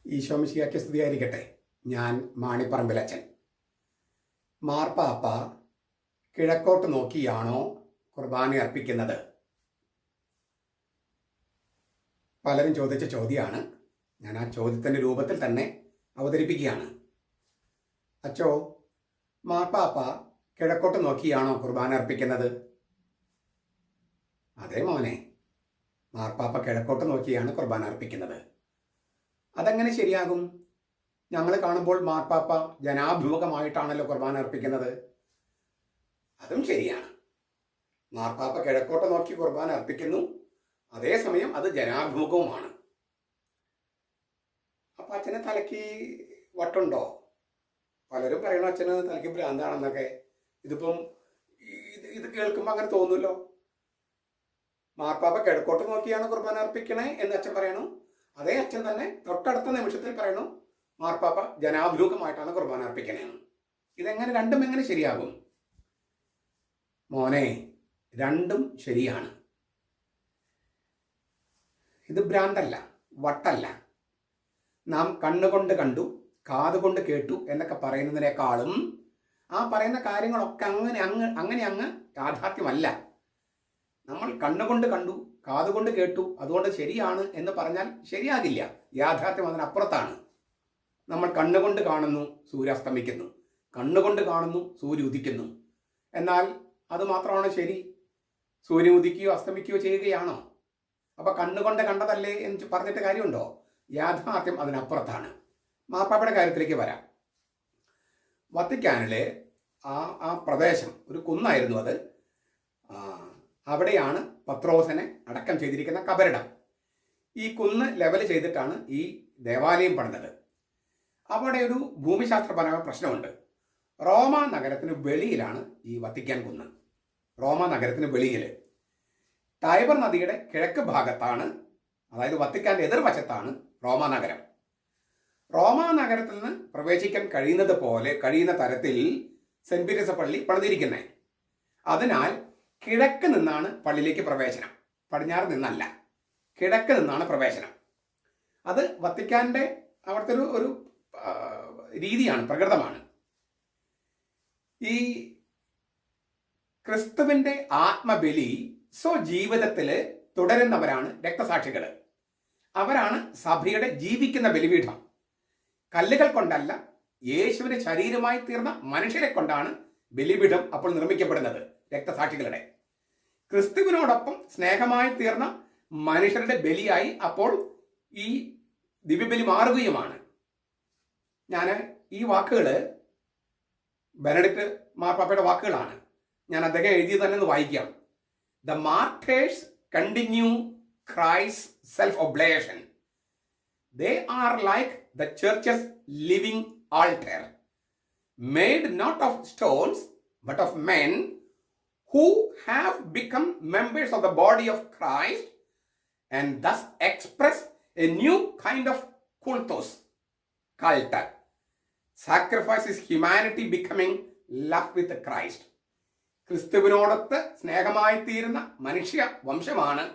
ഈശോ മിശിഹായ്ക്ക് സ്തുതിയായിരിക്കട്ടെ. ഞാൻ മാണിപ്പറമ്പിലച്ചൻ. മാർപ്പാപ്പ കിഴക്കോട്ട് നോക്കിയാണോ കുർബാന അർപ്പിക്കുന്നത്? പലരും ചോദിച്ച ചോദ്യമാണ്. ഞാൻ ആ ചോദ്യത്തിൻ്റെ രൂപത്തിൽ തന്നെ അവതരിപ്പിക്കുകയാണ്. അച്ചോ, മാർപ്പാപ്പ കിഴക്കോട്ട് നോക്കിയാണോ കുർബാന അർപ്പിക്കുന്നത്? അതെ മോനെ, മാർപ്പാപ്പ കിഴക്കോട്ട് നോക്കിയാണ് കുർബാന അർപ്പിക്കുന്നത്. അതെങ്ങനെ ശരിയാകും? ഞങ്ങൾ കാണുമ്പോൾ മാർപ്പാപ്പ ജനാഭിമുഖമായിട്ടാണല്ലോ കുർബാന അർപ്പിക്കുന്നത്. അതും ശരിയാണ്. മാർപ്പാപ്പ കിഴക്കോട്ട് നോക്കി കുർബാന അർപ്പിക്കുന്നു, അതേസമയം അത് ജനാഭിമുഖവുമാണ്. അപ്പം അച്ഛന് തലയ്ക്ക് വട്ടുണ്ടോ? പലരും പറയണു അച്ഛന് തലയ്ക്ക് ഭ്രാന്താണെന്നൊക്കെ. ഇതിപ്പം ഇത് കേൾക്കുമ്പോൾ അങ്ങനെ തോന്നുമല്ലോ. മാർപ്പാപ്പ കിഴക്കോട്ട് നോക്കിയാണ് കുർബാന അർപ്പിക്കണേ എന്ന് അച്ഛൻ പറയണു. അതേ അച്ഛൻ തന്നെ തൊട്ടടുത്ത നിമിഷത്തിൽ പറയണു മാർപ്പാപ്പ ജനാഭിമുഖമായിട്ടാണ് കുർബാന അർപ്പിക്കണേന്ന്. രണ്ടും എങ്ങനെ ശരിയാകും? മോനെ, രണ്ടും ശരിയാണ്. ഇത് ഭ്രാന്തല്ല, വട്ടല്ല. നാം കണ്ണുകൊണ്ട് കണ്ടു, കാതുകൊണ്ട് കേട്ടു എന്നൊക്കെ പറയുന്നതിനേക്കാളും ആ പറയുന്ന കാര്യങ്ങളൊക്കെ അങ്ങ് യാഥാർത്ഥ്യമല്ല. നമ്മൾ കണ്ണുകൊണ്ട് കണ്ടു, കാതുകൊണ്ട് കേട്ടു, അതുകൊണ്ട് ശരിയാണ് എന്ന് പറഞ്ഞാൽ ശരിയാകില്ല. യാഥാർത്ഥ്യം അതിനപ്പുറത്താണ്. നമ്മൾ കണ്ണുകൊണ്ട് കാണുന്നു സൂര്യാസ്തമിക്കുന്നു, കണ്ണുകൊണ്ട് കാണുന്നു സൂര്യ ഉദിക്കുന്നു. എന്നാൽ അത് മാത്രമാണ് ശരി? സൂര്യൻ ഉദിക്കുകയോ അസ്തമിക്കുകയോ ചെയ്യുകയാണോ? അപ്പൊ കണ്ണുകൊണ്ട് കണ്ടതല്ലേ എന്ന് പറഞ്ഞിട്ട് കാര്യമുണ്ടോ? യാഥാർത്ഥ്യം അതിനപ്പുറത്താണ്. മാർപ്പാപ്പയുടെ കാര്യത്തിലേക്ക് വരാം. വത്തിക്കാനിലെ ആ പ്രദേശം ഒരു കുന്നായിരുന്നു. അത് അവിടെയാണ് പത്രോസിനെ അടക്കം ചെയ്തിരിക്കുന്ന കബറിടം. ഈ കുന്ന് ലെവൽ ചെയ്തിട്ടാണ് ഈ ദേവാലയം പണിതത്. അവിടെ ഒരു ഭൂമിശാസ്ത്രപരമായ പ്രശ്നമുണ്ട്. റോമ നഗരത്തിന് വെളിയിലാണ് ഈ വത്തിക്കാൻ കുന്ന്. റോമ നഗരത്തിന് വെളിയിൽ ടൈബർ നദിയുടെ കിഴക്ക് ഭാഗത്താണ്, അതായത് വത്തിക്കാൻ്റെ എതിർവശത്താണ് റോമ നഗരം. റോമ നഗരത്തിൽ നിന്ന് പ്രവേശിക്കാൻ കഴിയുന്ന തരത്തിൽ സെന്റ് പീറ്റേഴ്സ് പള്ളി പണിതിരിക്കുന്നത്. അതിനാൽ കിഴക്ക് നിന്നാണ് പള്ളിയിലേക്ക് പ്രവേശനം, പടിഞ്ഞാറ് നിന്നല്ല. കിഴക്ക് നിന്നാണ് പ്രവേശനം. അത് വത്തിക്കാൻ്റെ അവിടുത്തെ ഒരു രീതിയാണ്, പ്രകൃതമാണ്. ഈ ക്രിസ്തുവിൻ്റെ ആത്മബലി സ്വജീവിതത്തിൽ തുടരുന്നവരാണ് രക്തസാക്ഷികൾ. അവരാണ് സഭയുടെ ജീവിക്കുന്ന ബലിപീഠം. കല്ലുകൾ കൊണ്ടല്ല, യേശുവിന് ശരീരമായി തീർന്ന മനുഷ്യരെ കൊണ്ടാണ് ബലിപീഠം അപ്പോൾ നിർമ്മിക്കപ്പെടുന്നത്. രക്തസാക്ഷികളുടെ ക്രിസ്തുവിനോടൊപ്പം സ്നേഹമായി തീർന്ന മനുഷ്യരുടെ ബലിയായി അപ്പോൾ ഈ ദിവ്യബലി മാറുകയുമാണ്. ഞാൻ ഈ വാക്കുകൾ ബെനഡിക്ട് മാർപ്പാപ്പയുടെ വാക്കുകളാണ്. ഞാൻ അദ്ദേഹം എഴുതിയത് തന്നെ ഒന്ന് വായിക്കാം. The martyrs continue Christ self oblation. They are like the church's living altar, made not of stones but of men who have become members of the body of Christ and thus express a new kind of kultos, cult. Sacrifice is humanity becoming love with Christ. ക്രിസ്തുവിനോടൊത്ത് സ്നേഹമായി തീരുന്ന മനുഷ്യ വംശമാണ്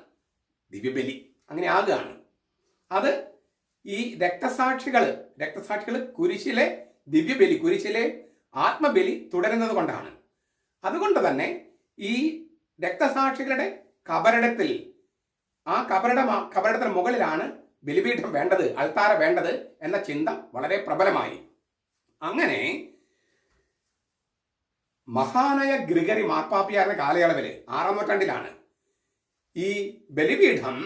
ദിവ്യബലി. അങ്ങനെ ആകുകയാണ്. അത് ഈ രക്തസാക്ഷികൾ കുരിശിലെ ദിവ്യബലി, കുരിശിലെ ആത്മബലി തുടരുന്നത് കൊണ്ടാണ്. അതുകൊണ്ട് തന്നെ ഈ രക്തസാക്ഷികളുടെ കബറിടത്തിൽ, ആ കബറിടത്തിന് മുകളിലാണ് ബലിപീഠം വേണ്ടത്, അൾത്താര വേണ്ടത് എന്ന ചിന്ത വളരെ പ്രബലമായി. അങ്ങനെ മഹാനായ ഗ്രിഗറി മാർപ്പാപ്പയായിരുന്ന കാലയളവിൽ 6-ാം നൂറ്റാണ്ടിലാണ് ഈ ബലിപീഠം,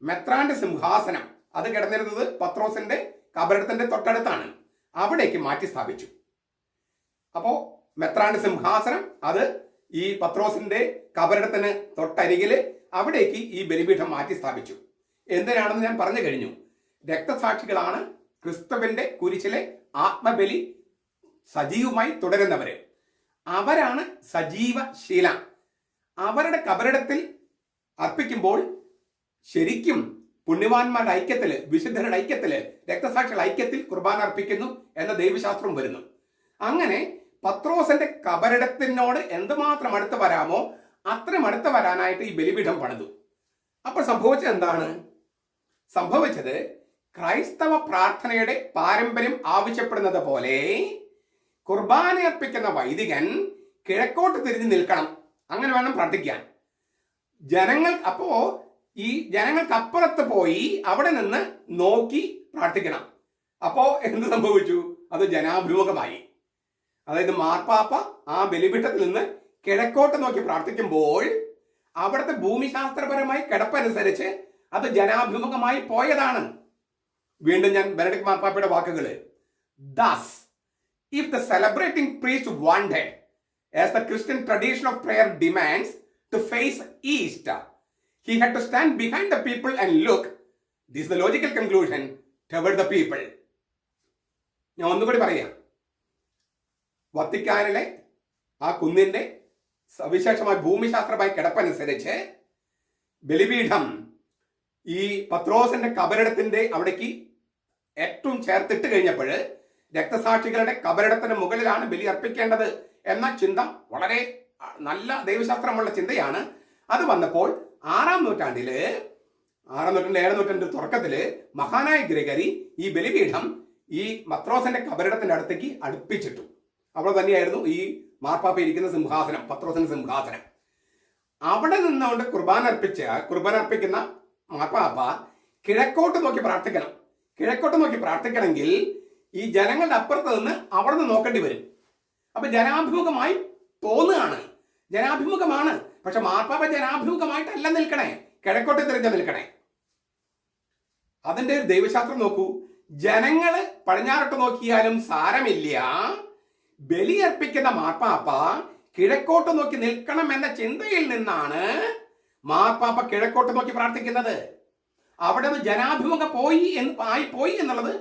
മെത്രാന്റെ സിംഹാസനം, അത് കിടന്നിരുന്നത് പത്രോസിന്റെ കബറിടത്തിന്റെ തൊട്ടടുത്താണ്. അവിടേക്ക് മാറ്റി സ്ഥാപിച്ചു. അപ്പോൾ മെത്രാന്റെ സിംഹാസനം അത് ഈ പത്രോസിന്റെ കബറിടത്തിന് തൊട്ടരികിൽ അവിടേക്ക് ഈ ബലിപീഠം മാറ്റി സ്ഥാപിച്ചു. എന്തിനാണെന്ന് ഞാൻ പറഞ്ഞു കഴിഞ്ഞു. രക്തസാക്ഷികളാണ് ക്രിസ്തുവിന്റെ കുരിശിലെ ആത്മബലി സജീവമായി തുടരുന്നവര്. അവരാണ് സജീവശീല. അവരുടെ കബറിടത്തിൽ അർപ്പിക്കുമ്പോൾ ശരിക്കും പുണ്യവാന്മാരുടെ ഐക്യത്തില്, വിശുദ്ധരുടെ ഐക്യത്തില്, രക്തസാക്ഷികളുടെ ഐക്യത്തിൽ കുർബാന അർപ്പിക്കുന്നു എന്ന ദൈവശാസ്ത്രം വരുന്നു. അങ്ങനെ പത്രോസിന്റെ കബറിടത്തിനോട് എന്തുമാത്രം അടുത്ത് വരാമോ അത്രയും അടുത്ത് വരാനായിട്ട് ഈ ബലിപീഠം പണിതു. അപ്പോൾ സംഭവിച്ചത് എന്താണ്? സംഭവിച്ചത് ക്രൈസ്തവ പ്രാർത്ഥനയുടെ പാരമ്പര്യം ആവശ്യപ്പെടുന്നത് പോലെ കുർബാന അർപ്പിക്കുന്ന വൈദികൻ കിഴക്കോട്ട് തിരിഞ്ഞു നിൽക്കണം. അങ്ങനെ വേണം പ്രാർത്ഥിക്കാൻ. ജനങ്ങൾക്കപ്പുറത്ത് പോയി അവിടെ നിന്ന് നോക്കി പ്രാർത്ഥിക്കണം. അപ്പോ എന്ത് സംഭവിച്ചു? അത് ജനാഭിമുഖമായി. അതായത് മാർപ്പാപ്പ ആ ബലിപീഠത്തിൽ നിന്ന് കിഴക്കോട്ട് നോക്കി പ്രാർത്ഥിക്കുമ്പോൾ അവിടുത്തെ ഭൂമിശാസ്ത്രപരമായി കിടപ്പനുസരിച്ച് അത് ജനാഭിമുഖമായി പോയതാണ്. വീണ്ടും ഞാൻ ബെനഡിക്ട് മാർപ്പാപ്പയുടെ വാക്കുകള്. Thus, if the celebrating priest wanted, as the Christian tradition of prayer demands, to face east, he had to stand behind the people and look, this is the logical conclusion, toward the people. ഞാൻ ഒന്നുകൂടി പറയാം. വത്തിക്കാനിലെ ആ കുന്നിന്റെ സവിശേഷമായ ഭൂമിശാസ്ത്രമായ കിടപ്പനുസരിച്ച് ബലിപീഠം ഈ പത്രോസിന്റെ കബറിടത്തിന്റെ അവിടേക്ക് ഏറ്റവും ചേർത്തിട്ട് കഴിഞ്ഞപ്പോൾ രക്തസാക്ഷികളുടെ കബറിടത്തിന് മുകളിലാണ് ബലി അർപ്പിക്കേണ്ടത് എന്ന ചിന്ത വളരെ നല്ല ദൈവശാസ്ത്രമുള്ള ചിന്തയാണ്. അത് വന്നപ്പോൾ 6-ാം നൂറ്റാണ്ടില് 7ാം നൂറ്റാണ്ട് തുടക്കത്തില് മഹാനായ ഗ്രിഗറി ഈ ബലിപീഠം ഈ പത്രോസിന്റെ കബറിടത്തിന്റെ അടുത്തേക്ക് അടുപ്പിച്ചിട്ടു. അവിടെ തന്നെയായിരുന്നു ഈ മാർപ്പാപ്പ ഇരിക്കുന്ന സിംഹാസനം, പത്രോസിന്റെ സിംഹാസനം. അവിടെ നിന്നുകൊണ്ട് കുർബാന അർപ്പിക്കുന്ന മാർപ്പാപ്പ കിഴക്കോട്ട് നോക്കി പ്രാർത്ഥിക്കണം. കിഴക്കോട്ട് നോക്കി പ്രാർത്ഥിക്കണമെങ്കിൽ ഈ ജനങ്ങളുടെ അപ്പുറത്ത് നിന്ന് അവിടെ നിന്ന് നോക്കേണ്ടി വരും. അപ്പൊ ജനാഭിമുഖമായി തോന്നുകയാണ്, ജനാഭിമുഖമാണ്. പക്ഷെ മാർപ്പാപ്പ ജനാഭിമുഖമായിട്ടല്ല നിൽക്കണേ, കിഴക്കോട്ട് തിരിഞ്ഞ നിൽക്കണേ. അതിന്റെ ഒരു ദൈവശാസ്ത്രം നോക്കൂ. ജനങ്ങള് പടിഞ്ഞാറോട്ട് നോക്കിയാലും സാരമില്ല, ബലിയർപ്പിക്കുന്ന മാർപ്പാപ്പ കിഴക്കോട്ട് നോക്കി നിൽക്കണം എന്ന ചിന്തയിൽ നിന്നാണ് മാർപ്പാപ്പ കിഴക്കോട്ട് നോക്കി പ്രാർത്ഥിക്കുന്നത്. അവിടെ നിന്ന് ജനാഭിമുഖം പോയി എന്നുള്ളത്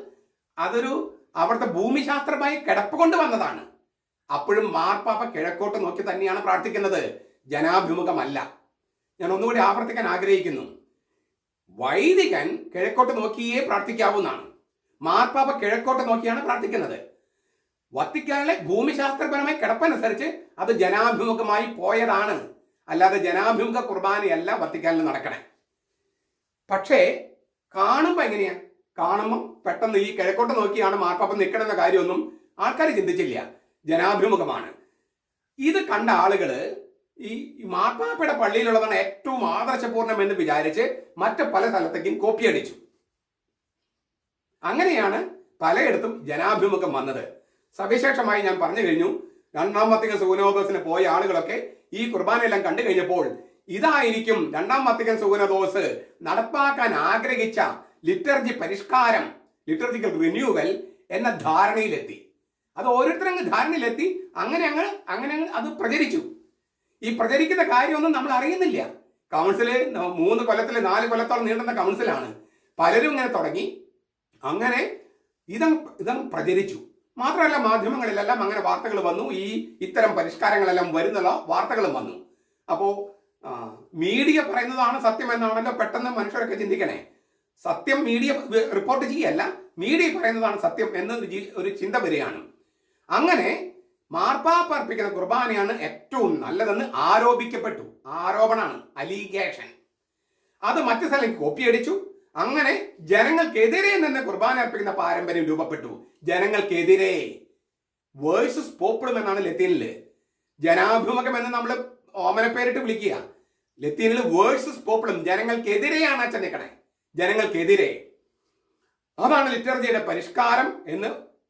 അതൊരു അവിടുത്തെ ഭൂമിശാസ്ത്രമായി കിടപ്പ് കൊണ്ട് വന്നതാണ്. അപ്പോഴും മാർപ്പാപ്പ കിഴക്കോട്ട് നോക്കി തന്നെയാണ് പ്രാർത്ഥിക്കുന്നത്, ജനാഭിമുഖമല്ല. ഞാൻ ഒന്നുകൂടി ആവർത്തിക്കാൻ ആഗ്രഹിക്കുന്നു. വൈദികൻ കിഴക്കോട്ട് നോക്കിയേ പ്രാർത്ഥിക്കാവുന്നതാണ്. മാർപ്പാപ്പ കിഴക്കോട്ട് നോക്കിയാണ് പ്രാർത്ഥിക്കുന്നത്. വത്തിക്കാനിലെ ഭൂമിശാസ്ത്രപരമായി കിടപ്പനുസരിച്ച് അത് ജനാഭിമുഖമായി പോയതാണ്. അല്ലാതെ ജനാഭിമുഖ കുർബാനയല്ല വത്തിക്കാനിൽ നടക്കണേ. പക്ഷേ കാണുമ്പോൾ എങ്ങനെയാ? കാണുമ്പോൾ പെട്ടെന്ന് ഈ കിഴക്കോട്ട് നോക്കിയാണ് മാർപ്പാപ്പ നിൽക്കണമെന്ന കാര്യമൊന്നും ആൾക്കാർ ചിന്തിച്ചില്ല. ജനാഭിമുഖമാണ്. ഇത് കണ്ട ആളുകള് ഈ മാർപ്പാപ്പയുടെ പള്ളിയിലുള്ളതാണ് ഏറ്റവും ആദർശപൂർണം എന്ന് വിചാരിച്ച് മറ്റു പല സ്ഥലത്തേക്കും കോപ്പിയടിച്ചു. അങ്ങനെയാണ് പലയിടത്തും ജനാഭിമുഖം വന്നത്. സവിശേഷമായി ഞാൻ പറഞ്ഞു കഴിഞ്ഞു. 2-ാം വത്തിക്കൻ സുഗനോദോസിന് പോയ ആളുകളൊക്കെ ഈ കുർബാനയെല്ലാം കണ്ടു കഴിഞ്ഞപ്പോൾ ഇതായിരിക്കും 2-ാം വത്തിക്കൻ സുഗനോദോസ് നടപ്പാക്കാൻ ആഗ്രഹിച്ച ലിറ്റർജി പരിഷ്കാരം, ലിറ്റർജിക്കൽ റിന്യൂവൽ എന്ന ധാരണയിലെത്തി. അത് ഓരോരുത്തരും ധാരണയിലെത്തി. അങ്ങനെ അത് പ്രചരിച്ചു. ഈ പ്രചരിക്കുന്ന കാര്യമൊന്നും നമ്മൾ അറിയുന്നില്ല. കൗൺസില് 3 കൊല്ലത്തിൽ 4 കൊല്ലത്തോളം നീണ്ടുന്ന കൗൺസിലാണ്. പലരും ഇങ്ങനെ തുടങ്ങി. അങ്ങനെ ഇതങ്ങ് പ്രചരിച്ചു. മാത്രമല്ല മാധ്യമങ്ങളിലെല്ലാം അങ്ങനെ വാർത്തകൾ വന്നു. ഇത്തരം പരിഷ്കാരങ്ങളെല്ലാം വരുന്നുള്ള വാർത്തകളും വന്നു. അപ്പോൾ മീഡിയ പറയുന്നതാണ് സത്യം എന്നാണല്ലോ പെട്ടെന്ന് മനുഷ്യരൊക്കെ ചിന്തിക്കണേ. സത്യം മീഡിയ റിപ്പോർട്ട് ചെയ്യല്ല, മീഡിയ പറയുന്നതാണ് സത്യം എന്ന് ഒരു ചിന്ത വരികയാണ്. അങ്ങനെ മാർപ്പാപ്പ അർപ്പിക്കുന്ന കുർബാനയാണ് ഏറ്റവും നല്ലതെന്ന് ആരോപിക്കപ്പെട്ടു. ആരോപണമാണ്, അലിഗേഷൻ. അത് മറ്റു സ്ഥലം കോപ്പിയടിച്ചു. അങ്ങനെ ജനങ്ങൾക്കെതിരെ നിന്ന് കുർബാന അർപ്പിക്കുന്ന പാരമ്പര്യം രൂപപ്പെട്ടു. ജനങ്ങൾക്കെതിരെ വേഴ്സസ് പോപ്പിളും എന്നാണ് ലത്തീനില്. ജനാഭിമുഖം എന്ന് നമ്മൾ ഓമനപ്പേരിട്ട് വിളിക്കുക. ലത്തീനിൽ വേഴ്സസ് പോപ്പിളും, ജനങ്ങൾക്കെതിരെയാണ് അച്ഛൻ നിൽക്കണേ, ജനങ്ങൾക്കെതിരെ. അതാണ് ലിറ്റർജിയുടെ പരിഷ്കാരം എന്ന്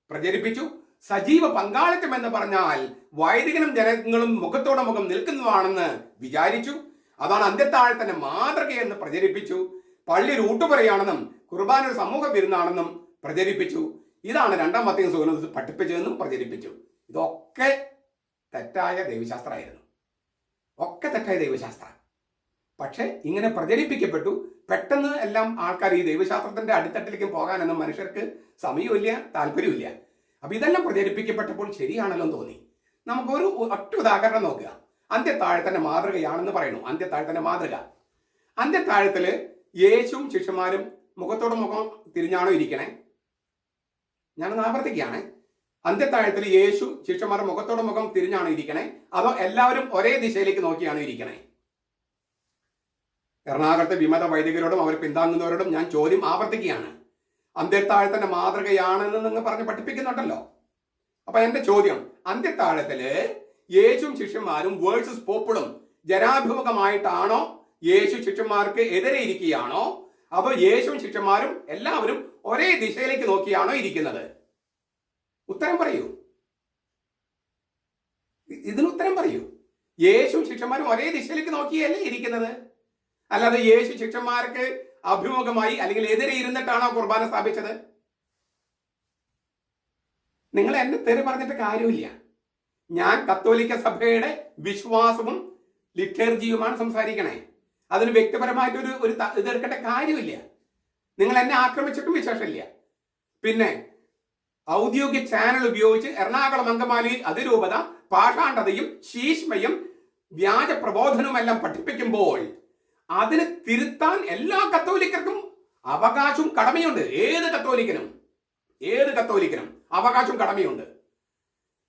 പ്രചരിപ്പിച്ചു. സജീവ പങ്കാളിത്തം എന്ന് പറഞ്ഞാൽ വൈദികനും ജനങ്ങളും മുഖത്തോടെ മുഖം നിൽക്കുന്നതാണെന്ന് വിചാരിച്ചു. അതാണ് അന്ത്യത്താഴത്തിന്റെ മാതൃകയെന്ന് പ്രചരിപ്പിച്ചു. പള്ളി ഒരു ഊട്ടുപുരയാണെന്നും കുർബാന ഒരു സമൂഹ വിരുന്നാണെന്നും പ്രചരിപ്പിച്ചു. ഇതാണ് 2-ാം വത്തിക്കൻ സുഗനോദോസ് പഠിപ്പിച്ചതെന്നും പ്രചരിപ്പിച്ചു. ഇതൊക്കെ തെറ്റായ ദൈവശാസ്ത്രമായിരുന്നു. ഒക്കെ തെറ്റായ ദൈവശാസ്ത്രം. പക്ഷെ ഇങ്ങനെ പ്രചരിപ്പിക്കപ്പെട്ടു. പെട്ടെന്ന് എല്ലാം ആൾക്കാർ ഈ ദൈവശാസ്ത്രത്തിന്റെ അടിത്തട്ടിലേക്ക് പോകാനൊന്നും മനുഷ്യർക്ക് സമയമില്ല, താല്പര്യമില്ല. അപ്പൊ ഇതെല്ലാം പ്രചരിപ്പിക്കപ്പെട്ടപ്പോൾ ശരിയാണല്ലോ എന്ന് തോന്നി. നമുക്കൊരു ഒറ്റ ഉദാഹരണം നോക്കുക. അന്ത്യത്താഴത്തിന്റെ മാതൃകയാണെന്ന് പറയുന്നു. അന്ത്യത്താഴത്തിന്റെ മാതൃക. അന്ത്യത്താഴത്തില് യേശുവും ശിഷ്യന്മാരും മുഖത്തോട് മുഖം തിരിഞ്ഞാണോ ഇരിക്കണേ? ഞാനൊന്ന് ആവർത്തിക്കുകയാണ്. അന്ത്യത്താഴത്തിൽ യേശു ശിഷ്യന്മാർ മുഖത്തോട് മുഖം തിരിഞ്ഞാണോ ഇരിക്കണേ, അതോ എല്ലാവരും ഒരേ ദിശയിലേക്ക് നോക്കിയാണോ ഇരിക്കണേ? എറണാകുളത്തെ വിമത വൈദികരോടും അവർ പിന്താങ്ങുന്നവരോടും ഞാൻ ചോദ്യം ആവർത്തിക്കുകയാണ്. അന്ത്യത്താഴത്തിന്റെ മാതൃകയാണെന്ന് നിങ്ങൾ പറഞ്ഞ് പഠിപ്പിക്കുന്നുണ്ടല്ലോ. അപ്പൊ എന്റെ ചോദ്യം, അന്ത്യത്താഴത്തില് യേശുവും ശിഷ്യന്മാരും വേഴ്സസ് പോപ്പിളും ജനാഭിമുഖമായിട്ടാണോ, യേശു ശിഷ്യന്മാർക്ക് എതിരെ ഇരിക്കുകയാണോ, അപ്പൊ യേശുവും ശിഷ്യന്മാരും എല്ലാവരും ഒരേ ദിശയിലേക്ക് നോക്കിയാണോ ഇരിക്കുന്നത്? ഉത്തരം പറയൂ, ഇതിന് ഉത്തരം പറയൂ. യേശുവും ശിഷ്യന്മാരും ഒരേ ദിശയിലേക്ക് നോക്കിയല്ലേ ഇരിക്കുന്നത്? അല്ലാതെ യേശു ശിഷ്യന്മാർക്ക് അഭിമുഖമായി അല്ലെങ്കിൽ എതിരെ ഇരുന്നിട്ടാണോ കുർബാന സ്ഥാപിച്ചത്? നിങ്ങൾ എന്നെ തെറി പറഞ്ഞിട്ട് കാര്യമില്ല. ഞാൻ കത്തോലിക്ക സഭയുടെ വിശ്വാസവും ലിറ്റർജിയുമാണ് സംസാരിക്കണേ. അതിന് വ്യക്തിപരമായിട്ടൊരു ഇതെടുക്കേണ്ട കാര്യമില്ല. നിങ്ങൾ എന്നെ ആക്രമിച്ചിട്ടും വിശേഷമില്ല. പിന്നെ ഔദ്യോഗിക ചാനൽ ഉപയോഗിച്ച് എറണാകുളം അങ്കമാലിയിൽ അതിരൂപത പാഷാണ്ഡതയും ശീഷ്മയും വ്യാജ പ്രബോധനവും എല്ലാം പഠിപ്പിക്കുമ്പോൾ അതിന് തിരുത്താൻ എല്ലാ കത്തോലിക്കർക്കും അവകാശവും കടമയുണ്ട്. ഏത് കത്തോലിക്കനും അവകാശവും കടമയുണ്ട്.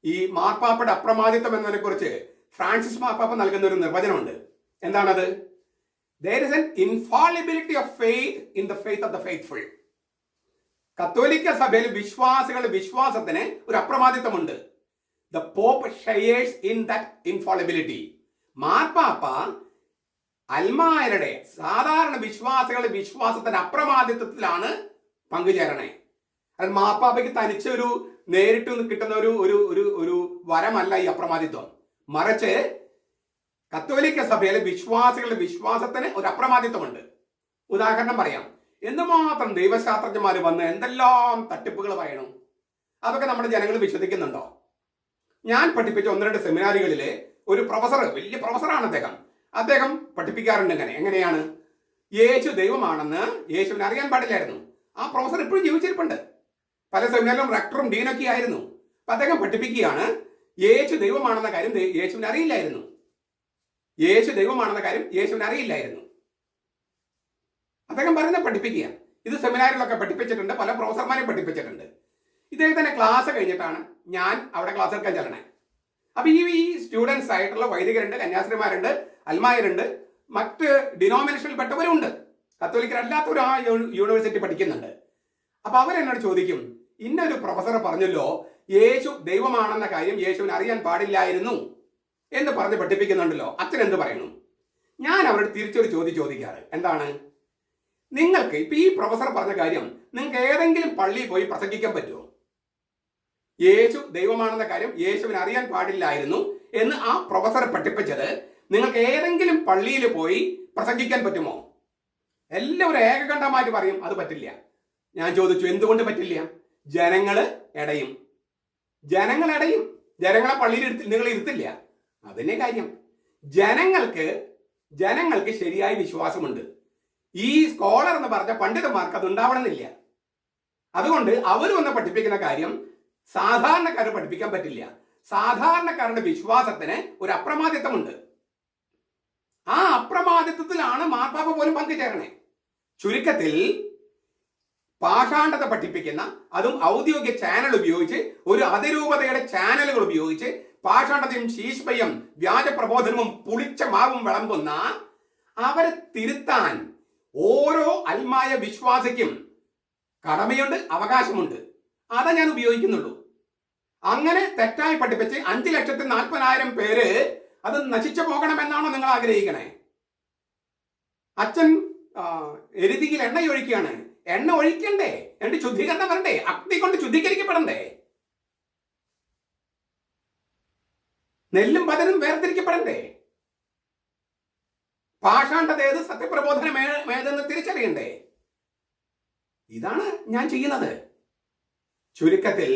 ഈ മാർപ്പാപ്പയുടെ അപ്രമാദിത്വം എന്നതിനെ കുറിച്ച് ഫ്രാൻസിസ് മാർപ്പാപ്പ നൽകുന്ന ഒരു നിർവചനമുണ്ട്. എന്താണത്? There is an infallibility of faith in the faith of the faithful. കത്തോലിക്ക സഭയിൽ വിശ്വാസികളുടെ വിശ്വാസത്തിന് ഒരു അപ്രമാദിത്വമുണ്ട്. The Pope shares in that infallibility. മാർപ്പാപ്പ അൽമായരുടെ സാധാരണ വിശ്വാസികളുടെ വിശ്വാസത്തിന് അപ്രമാദിത്വത്തിലാണ് പങ്കുചേരണേ. അത് മാർപ്പാപ്പയ്ക്ക് തനിച്ചൊരു നേരിട്ട് കിട്ടുന്ന ഒരു വരമല്ല ഈ അപ്രമാദിത്വം. മറിച്ച് കത്തോലിക്ക സഭയിലെ വിശ്വാസികളുടെ വിശ്വാസത്തിന് ഒരു അപ്രമാദിത്വമുണ്ട്. ഉദാഹരണം പറയാം. എന്തുമാത്രം ദൈവശാസ്ത്രജ്ഞന്മാർ വന്ന് എന്തെല്ലാം തട്ടിപ്പുകൾ പറയണം, അതൊക്കെ നമ്മുടെ ജനങ്ങൾ വിശ്വസിക്കുന്നുണ്ടോ? ഞാൻ പഠിപ്പിച്ച 1-2 സെമിനാറുകളിലെ ഒരു പ്രൊഫസർ, വലിയ പ്രൊഫസറാണ് അദ്ദേഹം പഠിപ്പിക്കാറുണ്ട്. എങ്ങനെയാണ് യേശു ദൈവമാണെന്ന് യേശുവിനെ അറിയാൻ പാടില്ലായിരുന്നു. ആ പ്രൊഫസർ ഇപ്പോഴും ജീവിച്ചിരിപ്പുണ്ട്. പല സെമിനാറിലും റെക്ടറും ഡീനൊക്കെ ആയിരുന്നു. അപ്പൊ അദ്ദേഹം പഠിപ്പിക്കുകയാണ്, യേശു ദൈവമാണെന്ന കാര്യം യേശുവിനെ അറിയില്ലായിരുന്നു. അദ്ദേഹം പഠിപ്പിക്കുക. ഇത് സെമിനാറിലൊക്കെ പഠിപ്പിച്ചിട്ടുണ്ട്, പല പ്രൊഫസർമാരെയും പഠിപ്പിച്ചിട്ടുണ്ട്. ഇദ്ദേഹത്തിന്റെ ക്ലാസ് കഴിഞ്ഞിട്ടാണ് ഞാൻ അവിടെ ക്ലാസ് എടുക്കാൻ ചെല്ലണേ. അപ്പൊ ഈ സ്റ്റുഡൻസ് ആയിട്ടുള്ള വൈദികരുണ്ട്, കന്യാസ്ത്രീമാരുണ്ട്, അൽമായരുണ്ട്, മറ്റ് ഡിനോമിനേഷനിൽപ്പെട്ടവരുണ്ട്, കത്തോലിക്കരല്ലാത്തവർ ആ യൂണിവേഴ്സിറ്റി പഠിക്കുന്നുണ്ട്. അപ്പൊ അവരെന്നോട് ചോദിക്കും, ഇന്നൊരു പ്രൊഫസർ പറഞ്ഞല്ലോ യേശു ദൈവമാണെന്ന കാര്യം യേശുവിനെ അറിയാൻ പാടില്ലായിരുന്നു എന്ന് പറഞ്ഞ് പഠിപ്പിക്കുന്നുണ്ടല്ലോ, അച്ഛൻ എന്ത് പറയുന്നു? ഞാൻ അവരോട് തിരിച്ചൊരു ചോദ്യം ചോദിക്കാറ്. എന്താണ്? നിങ്ങൾക്ക് ഇപ്പൊ ഈ പ്രൊഫസർ പറഞ്ഞ കാര്യം നിങ്ങൾക്ക് ഏതെങ്കിലും പള്ളിയിൽ പോയി പ്രസംഗിക്കാൻ പറ്റുമോ? യേശു ദൈവമാണെന്ന കാര്യം യേശുവിനെ അറിയാൻ പാടില്ലായിരുന്നു എന്ന് ആ പ്രൊഫസറെ പഠിപ്പിച്ചത് നിങ്ങൾക്ക് ഏതെങ്കിലും പള്ളിയിൽ പോയി പ്രസംഗിക്കാൻ പറ്റുമോ? എല്ലാവരും ഏകകണ്ഠമായിട്ട് പറയും അത് പറ്റില്ല. ഞാൻ ചോദിച്ചു, എന്തുകൊണ്ട് പറ്റില്ല? ജനങ്ങളെ ഇടയും. ജനങ്ങളെ പള്ളിയിൽ നിങ്ങൾ ഇരുത്തില്ല. അതിന്റെ കാര്യം, ജനങ്ങൾക്ക് ശരിയായ വിശ്വാസമുണ്ട്. ഈ സ്കോളർ എന്ന് പറഞ്ഞ പണ്ഡിതന്മാർക്ക് അത് ഉണ്ടാവണമെന്നില്ല. അതുകൊണ്ട് അവർ വന്ന് പഠിപ്പിക്കുന്ന കാര്യം സാധാരണക്കാർ പഠിപ്പിക്കാൻ പറ്റില്ല. സാധാരണക്കാരുടെ വിശ്വാസത്തിന് ഒരു അപ്രമാദിത്വമുണ്ട്. ആ അപ്രമാദിത്വത്തിലാണ് മാർപ്പാപ്പ പോലും പങ്കുചേരണേ. ചുരുക്കത്തിൽ പാഷാണ്ഡത പഠിപ്പിക്കുന്ന, അതും ഔദ്യോഗിക ചാനൽ ഉപയോഗിച്ച്, ഒരു അതിരൂപതയുടെ ചാനലുകൾ ഉപയോഗിച്ച് പാഷാണ്ഡതയും ശീഷ്മയും വ്യാജ പ്രബോധനവും പുളിച്ച മാവും വിളമ്പുന്ന അവരെ തിരുത്താൻ ഓരോ അൽമായ വിശ്വാസിക്കും കടമയുണ്ട്, അവകാശമുണ്ട്. അതാ ഞാൻ ഉപയോഗിക്കുന്നുള്ളൂ. അങ്ങനെ തെറ്റായി പഠിപ്പിച്ച് 5,40,000 പേര് അത് നശിച്ചു പോകണമെന്നാണോ നിങ്ങൾ ആഗ്രഹിക്കണേ? അച്ഛൻ എരുതിയിൽ എണ്ണ ഒഴിക്കുകയാണ്. എണ്ണ ഒഴിക്കണ്ടേ? എന്നിട്ട് ശുദ്ധീകരണം വരണ്ടേ? അഗ്നി കൊണ്ട് ശുദ്ധീകരിക്കപ്പെടണ്ടേ? നെല്ലും പതനും വേർതിരിക്കപ്പെടണ്ടേ? പാഷാണ്ഡതേത് സത്യപ്രബോധനമേതെന്ന് തിരിച്ചറിയണ്ടേ? ഇതാണ് ഞാൻ ചെയ്യുന്നത്. ചുരുക്കത്തിൽ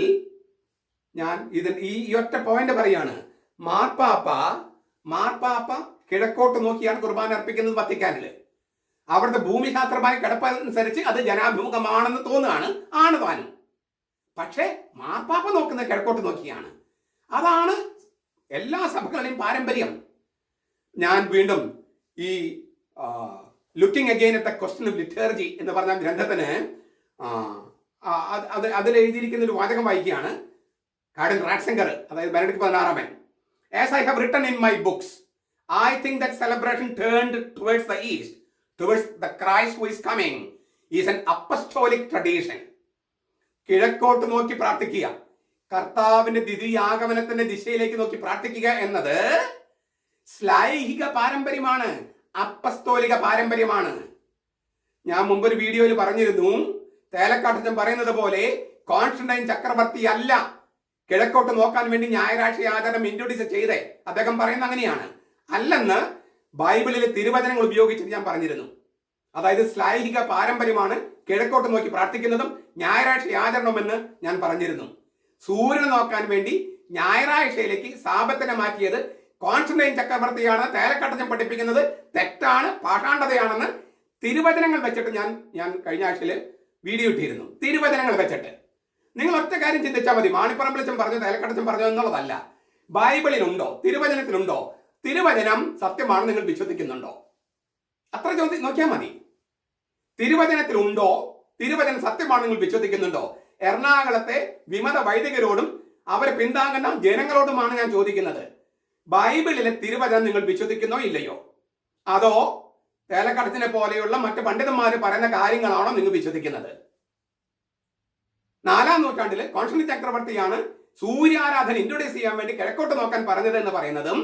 ഞാൻ ഈ ഒറ്റ പോയിന്റ് പറയാണ്. മാർപ്പാപ്പ കിഴക്കോട്ട് നോക്കിയാണ് കുർബാന അർപ്പിക്കുന്നത് വത്തിക്കാനില്. അവിടുത്തെ ഭൂമിശാസ്ത്രമായ കിടപ്പനുസരിച്ച് അത് ജനാഭിമുഖമാണെന്ന് തോന്നുകയാണ്, ആണ് താനും. പക്ഷേ മാർപ്പാപ്പ നോക്കുന്നത് കിഴക്കോട്ട് നോക്കിയാണ്. അതാണ് എല്ലാ സഭകളുടെയും പാരമ്പര്യം. ഞാൻ വീണ്ടും ഈ looking again at the question of liturgy എന്ന് പറഞ്ഞ ഗ്രന്ഥത്തിന് അതിൽ എഴുതിയിരിക്കുന്ന ഒരു വാചകം വായിക്കുകയാണ്. കാർഡിനൽ റാറ്റ്സിംഗർ, അതായത് Benedict 16. As I have written in my books, I think that celebration turned towards the east, towards the Christ who is coming, is an apostolic tradition. കിഴക്കോട്ട് നോക്കി പ്രാർത്ഥിക്കുക, കർത്താവിന്റെ ദ്വിതീയാഗമനത്തിന്റെ ദിശയിലേക്ക് നോക്കി പ്രാർത്ഥിക്കുക എന്നത് ശ്ലൈഹിക പാരമ്പര്യമാണ്, അപ്പസ്തോലിക പാരമ്പര്യമാണ്. ഞാൻ മുമ്പൊരു വീഡിയോയിൽ പറഞ്ഞിരുന്നു, തേലക്കാട്ടച്ചൻ പറയുന്നത് പോലെ കോൺസ്റ്റന്റൈൻ ചക്രവർത്തി അല്ല കിഴക്കോട്ട് നോക്കാൻ വേണ്ടി ഞായറാഴ്ച ആചാരം ഇൻട്രൊഡ്യൂസ് ചെയ്തേ. അദ്ദേഹം പറയുന്നത് അങ്ങനെയാണ്. അല്ലെന്ന് ബൈബിളിലെ തിരുവചനങ്ങൾ ഉപയോഗിച്ചിട്ട് ഞാൻ പറഞ്ഞിരുന്നു. അതായത് ശ്ലൈഹിക പാരമ്പര്യമാണ് കിഴക്കോട്ട് നോക്കി പ്രാർത്ഥിക്കുന്നതും ഞായറാഴ്ച ആചരണമെന്ന് ഞാൻ പറഞ്ഞിരുന്നു. സൂര്യനെ നോക്കാൻ വേണ്ടി ഞായറാഴ്ചയിലേക്ക് സാബത്തിനെ മാറ്റിയത് കോൺസ്റ്റന്റൈൻ ചക്രവർത്തിയാണ്, തേലക്കാട്ടച്ചൻ പഠിപ്പിക്കുന്നത് തെറ്റാണ്, പാഷാണ്ഡതയാണെന്ന് തിരുവചനങ്ങൾ വെച്ചിട്ട് ഞാൻ കഴിഞ്ഞ ആഴ്ചയിൽ വീഡിയോ ഇട്ടിരുന്നു. തിരുവചനങ്ങൾ വെച്ചിട്ട് നിങ്ങൾ ഒറ്റ കാര്യം ചിന്തിച്ചാൽ മതി. മാണിപ്പറമ്പിലച്ചൻ പറഞ്ഞു, തേലക്കാട്ടച്ചൻ പറഞ്ഞു എന്നുള്ളതല്ല. ബൈബിളിലുണ്ടോ, തിരുവചനത്തിലുണ്ടോ, തിരുവചനം സത്യമാണ് നിങ്ങൾ വിശ്വസിക്കുന്നുണ്ടോ? അത്ര നോക്കിയാൽ മതി. തിരുവചനത്തിലുണ്ടോ, തിരുവചനം സത്യമാണ് നിങ്ങൾ വിശ്വസിക്കുന്നുണ്ടോ? എറണാകുളത്തെ വിമത വൈദികരോടും അവരെ പിന്താങ്ങുന്ന ജനങ്ങളോടുമാണ് ഞാൻ ചോദിക്കുന്നത്. ബൈബിളിലെ തിരുവചനം നിങ്ങൾ വിശ്വസിക്കുന്നോ ഇല്ലയോ? അതോ തേലക്കടത്തിനെ പോലെയുള്ള മറ്റ് പണ്ഡിതന്മാർ പറയുന്ന കാര്യങ്ങളാണോ നിങ്ങൾ വിശ്വസിക്കുന്നത്? 4-ാം നൂറ്റാണ്ടിൽ കോൺസ്റ്റന്റൈൻ ചക്രവർത്തിയാണ് സൂര്യാരാധന ഇൻട്രൊഡ്യൂസ് ചെയ്യാൻ വേണ്ടി കിഴക്കോട്ട് നോക്കാൻ പറഞ്ഞത് എന്ന് പറയുന്നതും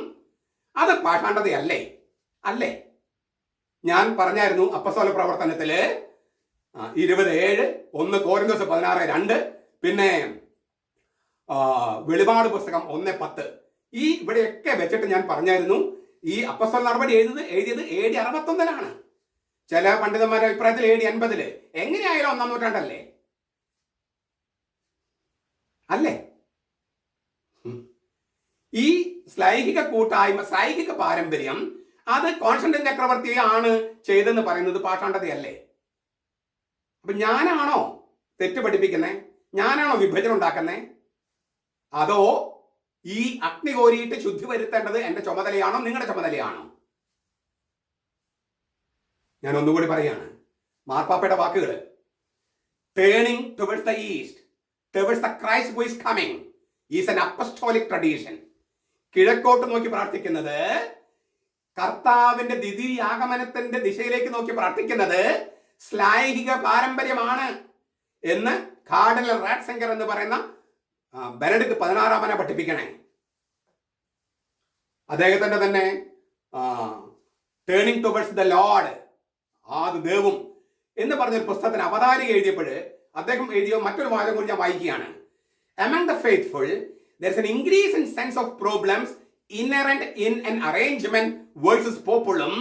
അത് പാഷാണ്ഡതയല്ലേ? അല്ലേ? ഞാൻ പറഞ്ഞായിരുന്നു അപ്പസ്തോല പ്രവർത്തനത്തില് 20:7, 1 കോരിന്തോസ് 16:2, പിന്നെ വെളിപാട് പുസ്തകം 1:10. ഈ ഇവിടെയൊക്കെ വെച്ചിട്ട് ഞാൻ പറഞ്ഞായിരുന്നു ഈ അപ്പസ്തോല നടപടി എഴുതിയത് AD 61-ലാണ്. ചില പണ്ഡിതന്മാരുടെ അഭിപ്രായത്തിൽ AD 80. എങ്ങനെയായാലും 1-ാം നൂറ്റാണ്ടല്ലേ? അല്ലേ? ഈ ശ്ലൈഹിക കൂട്ടായ്മ, ശ്ലൈഹിക പാരമ്പര്യം അത് കോൺസ്റ്റന്റൈൻ ചക്രവർത്തിയാണ് ചെയ്തെന്ന് പറയുന്നത് പാഷാണ്ഡതയല്ലേ? അപ്പൊ ഞാനാണോ തെറ്റ് പഠിപ്പിക്കുന്നേ? ഞാനാണോ വിഭജനം ഉണ്ടാക്കുന്നേ? അതോ ഈ അഗ്നി കോരിയിട്ട് ശുദ്ധി വരുത്തേണ്ടത് എന്റെ ചുമതലയാണോ, നിങ്ങളുടെ ചുമതലയാണോ? ഞാൻ ഒന്നുകൂടി പറയാണ്, മാർപ്പാപ്പയുടെ വാക്കുകൾ. Turning towards the east, towards the Christ who is coming is an apostolic tradition. കിഴക്കോട്ട് നോക്കി പ്രാർത്ഥിക്കുന്നത്, കർത്താവിന്റെ ദ്വിതീയാഗമനത്തിന്റെ ദിശയിലേക്ക് നോക്കി പ്രാർത്ഥിക്കുന്നത് ശ്ലൈഹിക പാരമ്പര്യമാണ് എന്ന് കാർഡിനൽ റാറ്റ്സിംഗർ എന്ന് പറയുന്ന ബെനഡിക്ട് 16 പഠിപ്പിക്കണേ. അദ്ദേഹത്തിന്റെ തന്നെ ടേണിംഗ് ടുവേർഡ്സ് ദ ലോർഡ്, ആദ് ദേവും എന്ന് പറഞ്ഞൊരു പുസ്തകത്തിന് അവതാരിക എഴുതിയപ്പോൾ അദ്ദേഹം എഴുതിയ മറ്റൊരു വാചകം കൂടി ഞാൻ വായിക്കുകയാണ്. Among the faithful, there is an increase in sense of problems inherent in an arrangement versus populum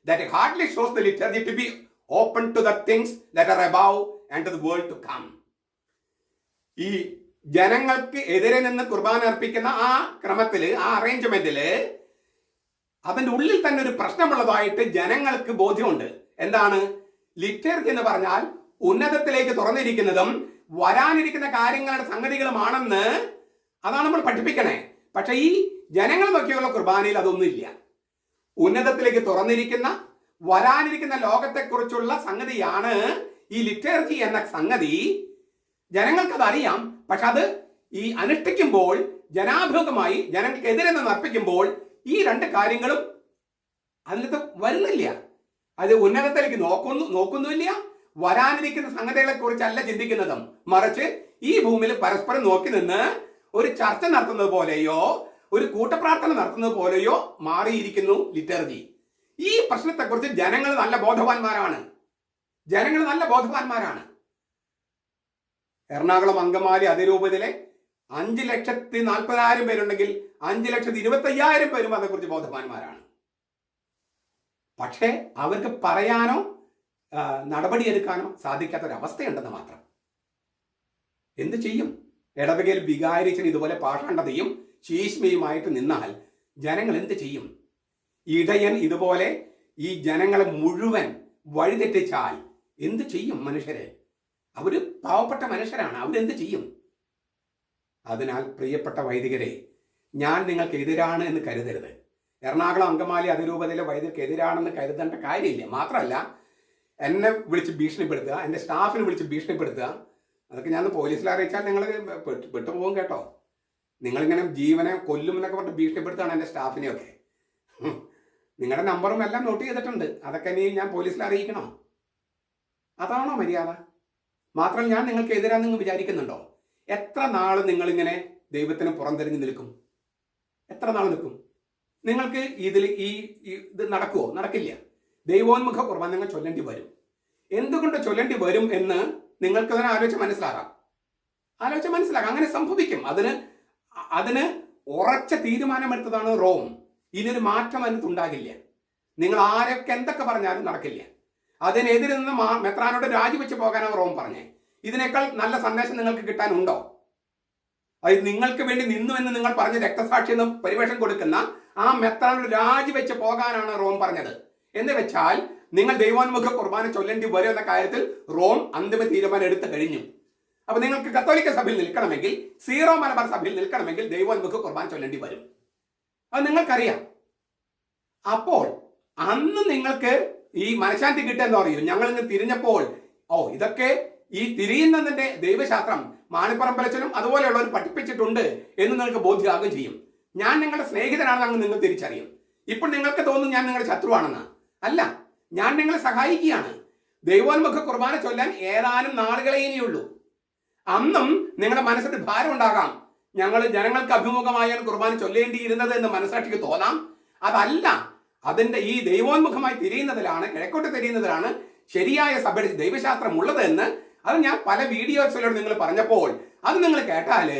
that hardly shows the liturgy to be open to the things that are above and to the world to come. ഈ ജനങ്ങൾക്ക് എതിരെ നിന്ന് കുർബാന അർപ്പിക്കുന്ന ആ ക്രമത്തില്, ആ അറേഞ്ച്മെന്റില് അതിന്റെ ഉള്ളിൽ തന്നെ ഒരു പ്രശ്നമുള്ളതായിട്ട് ജനങ്ങൾക്ക് ബോധ്യമുണ്ട്. എന്താണ് ലിറ്റർജി എന്ന് പറഞ്ഞാൽ? ഉന്നതത്തിലേക്ക് തുറന്നിരിക്കുന്നതും വരാനിരിക്കുന്ന കാര്യങ്ങളുടെ സംഗതികളുമാണെന്ന് അതാണ് നമ്മൾ പഠിപ്പിക്കണേ. പക്ഷെ ഈ ജനങ്ങൾ നോക്കിയുള്ള കുർബാനയിൽ അതൊന്നുമില്ല. ഉന്നതത്തിലേക്ക് തുറന്നിരിക്കുന്ന വരാനിരിക്കുന്ന ലോകത്തെക്കുറിച്ചുള്ള സംഗതിയാണ് ഈ ലിറ്റർജി എന്ന സംഗതി. ജനങ്ങൾക്കത് അറിയാം, പക്ഷെ അത് ഈ അനുഷ്ഠിക്കുമ്പോൾ ജനാഭിമുഖമായി ജനങ്ങൾക്കെതിരെ നിന്ന് അർപ്പിക്കുമ്പോൾ ഈ രണ്ട് കാര്യങ്ങളും അതിനകത്ത് വരുന്നില്ല. അത് ഉന്നതത്തിലേക്ക് നോക്കുന്നുമില്ല, വരാനിരിക്കുന്ന സംഗതികളെ കുറിച്ചല്ല ചിന്തിക്കുന്നതും. മറിച്ച് ഈ ഭൂമിയിൽ പരസ്പരം നോക്കി നിന്ന് ഒരു ചർച്ച നടത്തുന്നത് പോലെയോ ഒരു കൂട്ടപ്രാർത്ഥന നടത്തുന്നത് പോലെയോ മാറിയിരിക്കുന്നു ലിറ്റർജി. ഈ പ്രശ്നത്തെക്കുറിച്ച് ജനങ്ങൾ നല്ല ബോധവാന്മാരാണ്. എറണാകുളം അങ്കമാലി അതിരൂപതയിലെ 5,40,000 പേരുണ്ടെങ്കിൽ 5,25,000 പേരും അതേക്കുറിച്ച് ബോധവാന്മാരാണ്. പക്ഷേ അവർക്ക് പറയാനോ നടപടിയെടുക്കാനോ സാധിക്കാത്തൊരവസ്ഥയുണ്ടെന്ന് മാത്രം. എന്ത് ചെയ്യും? ഇടവകയിൽ വികാരിച്ചൻ ഇതുപോലെ പാഷാണ്ഡതയും ശീഷ്മയുമായിട്ട് നിന്നാൽ ജനങ്ങൾ എന്ത് ചെയ്യും? ഇടയൻ ഇതുപോലെ ഈ ജനങ്ങളെ മുഴുവൻ വഴിതെറ്റിച്ചാൽ എന്ത് ചെയ്യും മനുഷ്യരെ? അവര് പാവപ്പെട്ട മനുഷ്യരാണ്, അവരെന്ത് ചെയ്യും? അതിനാൽ പ്രിയപ്പെട്ട വൈദികരെ, ഞാൻ നിങ്ങൾക്ക് എതിരാണ് എന്ന് കരുതരുത്. എറണാകുളം അങ്കമാലി അതിരൂപതയിലെ വൈദികർക്ക് എതിരാണെന്ന് കരുതേണ്ട കാര്യമില്ല. മാത്രമല്ല, എന്നെ വിളിച്ച് ഭീഷണിപ്പെടുത്തുക, എൻ്റെ സ്റ്റാഫിനെ വിളിച്ച് ഭീഷണിപ്പെടുത്തുക, അതൊക്കെ ഞാൻ പോലീസിൽ അറിയിച്ചാൽ നിങ്ങൾ പെട്ടുപോകും കേട്ടോ. നിങ്ങളിങ്ങനെ ജീവനെ കൊല്ലുമെന്നൊക്കെ പറഞ്ഞിട്ട് ഭീഷണിപ്പെടുത്തുകയാണ് എൻ്റെ സ്റ്റാഫിനെയൊക്കെ. നിങ്ങളുടെ നമ്പറും എല്ലാം നോട്ട് ചെയ്തിട്ടുണ്ട്. അതൊക്കെ ഇനി ഞാൻ പോലീസിൽ അറിയിക്കണോ? അതാണോ മര്യാദ? മാത്രമല്ല ഞാൻ നിങ്ങൾക്ക് എതിരാന്ന് നിങ്ങൾ വിചാരിക്കുന്നുണ്ടോ? എത്ര നാൾ നിങ്ങളിങ്ങനെ ദൈവത്തിന് പുറംതിരിഞ്ഞ് നിൽക്കും? എത്ര നാൾ നിൽക്കും? നിങ്ങൾക്ക് ഇത് നടക്കുമോ? നടക്കില്ല. ദൈവോന്മുഖ കുർബാന നിങ്ങൾ ചൊല്ലേണ്ടി വരും. എന്തുകൊണ്ട് ചൊല്ലേണ്ടി വരും എന്ന് നിങ്ങൾക്ക് തന്നെ ആലോചിച്ച് മനസ്സിലാകാം. അങ്ങനെ സംഭവിക്കും. അതിന് ഉറച്ച തീരുമാനമെടുത്തതാണ് റോം. ഇതിനൊരു മാറ്റം അതിനകത്തുണ്ടാകില്ല. നിങ്ങൾ ആരൊക്കെ എന്തൊക്കെ പറഞ്ഞാലും നടക്കില്ല. അതിനെതിരെ നിന്ന് മെത്രാനോട് രാജിവെച്ച് പോകാനാണ് റോം പറഞ്ഞേ. ഇതിനേക്കാൾ നല്ല സന്ദേശം നിങ്ങൾക്ക് കിട്ടാനുണ്ടോ? അത് നിങ്ങൾക്ക് വേണ്ടി നിന്നു എന്ന് നിങ്ങൾ പറഞ്ഞ് രക്തസാക്ഷി എന്ന് പരിവേഷം കൊടുക്കുന്ന ആ മെത്രാനോട് രാജിവെച്ച് പോകാനാണ് റോം പറഞ്ഞത്. എന്ന് വെച്ചാൽ നിങ്ങൾ ദൈവോന്മുഖ കുർബാന ചൊല്ലേണ്ടി വരും എന്ന കാര്യത്തിൽ റോം അന്തിമ തീരുമാനം എടുത്തു കഴിഞ്ഞു. അപ്പൊ നിങ്ങൾക്ക് കത്തോലിക്ക സഭയിൽ നിൽക്കണമെങ്കിൽ, സീറോ മലബാർ സഭയിൽ നിൽക്കണമെങ്കിൽ ദൈവോന്മുഖ കുർബാന ചൊല്ലേണ്ടി വരും. അത് നിങ്ങൾക്കറിയാം. അപ്പോൾ അന്ന് നിങ്ങൾക്ക് ഈ മനഃശാന്തി കിട്ടുമെന്ന് പറയും. ഞങ്ങൾ ഇന്ന് തിരിഞ്ഞപ്പോൾ ഇതൊക്കെ ഈ തിരിയുന്നതിന്റെ ദൈവശാസ്ത്രം മാണിപ്പറമ്പലച്ചനും അതുപോലെയുള്ളവർ പഠിപ്പിച്ചിട്ടുണ്ട് എന്ന് നിങ്ങൾക്ക് ബോധ്യമാകുകയും ചെയ്യും. ഞാൻ നിങ്ങളുടെ സ്നേഹിതനാണെന്ന് നിങ്ങൾ തിരിച്ചറിയും. ഇപ്പോൾ നിങ്ങൾക്ക് തോന്നും ഞാൻ നിങ്ങളുടെ ശത്രുവാണെന്ന്. അല്ല, ഞാൻ നിങ്ങളെ സഹായിക്കുകയാണ്. ദൈവോന്മുഖ കുർബാന ചൊല്ലാൻ ഏതാനും നാളുകളെ ഇനിയുള്ളൂ. അന്നും നിങ്ങളുടെ മനസ്സിന് ഭാരം ഉണ്ടാകാം. ഞങ്ങൾ ജനങ്ങൾക്ക് അഭിമുഖമായാണ് കുർബാന ചൊല്ലേണ്ടിയിരുന്നത് എന്ന് മനസ്സാക്ഷിക്ക് തോന്നാം. അതല്ല, അതിന്റെ ഈ ദൈവോന്മുഖമായി തിരിയുന്നതിലാണ്, കിഴക്കോട്ട് തിരിയുന്നതിലാണ് ശരിയായ സഭയുടെ ദൈവശാസ്ത്രം ഉള്ളത് എന്ന് അത് ഞാൻ പല വീഡിയോസിലൂടെ നിങ്ങൾ പറഞ്ഞപ്പോൾ അത് നിങ്ങൾ കേട്ടാല്